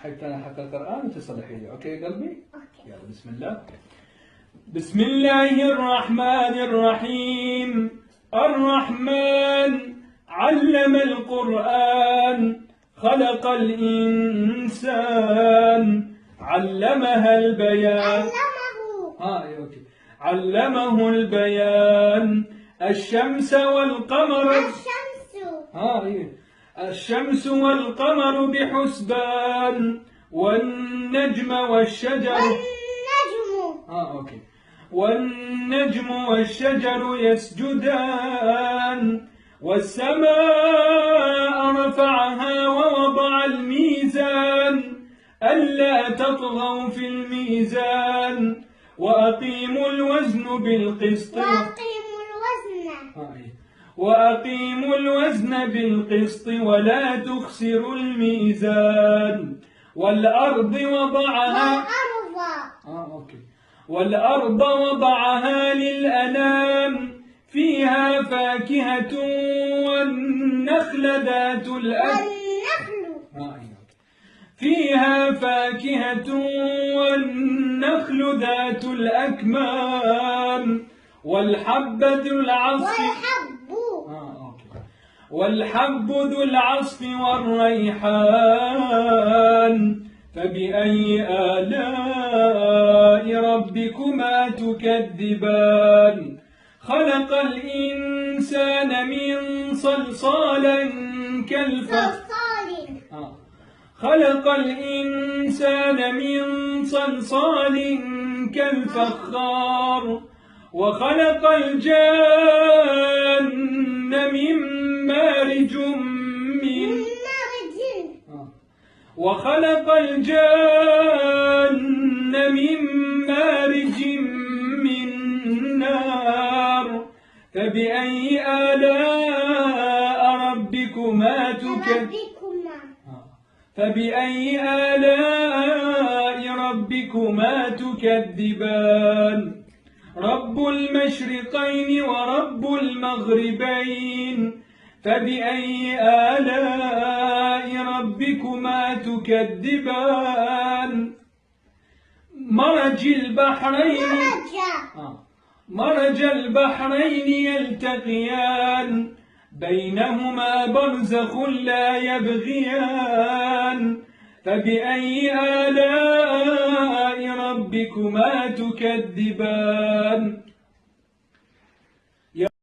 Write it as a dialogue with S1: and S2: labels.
S1: حتى أنا حق القرآن وتصلحي لي. أوكي يا قلبي؟
S2: أوكي.
S1: يلا بسم الله. بسم الله الرحمن الرحيم. الرحمن علم القرآن خلق الإنسان علمها البيان. أوكي. علمه البيان. الشمس والقمر. الشمس والقمر بحسبان والنجم والشجر. أوكي. والنجم والشجر يسجدان والسماء رفعها ووضع الميزان ألا تطغوا في الميزان وأقيموا الوزن بالقسط. وأقيموا الوزن بالقسط ولا تخسروا الميزان والأرض وضعها. والأرض وضعها للأنام فيها فاكهة والنخل ذات فيها فاكهة والنخل ذات الأكمام والحبة ذو العصف والريحان فبأي آلاء ربكما تكذبان. خلق الإنسان من صلصال كالفخار وخلق الجان من مارج من نار فبأي آلاء ربكما تكذبان. رب المشرقين ورب المغربين فبأي آلاء ربكما تكذبان. مرج البحرين يلتقيان بينهما برزخ لا يبغيان فبأي آلاء ربكما تكذبان.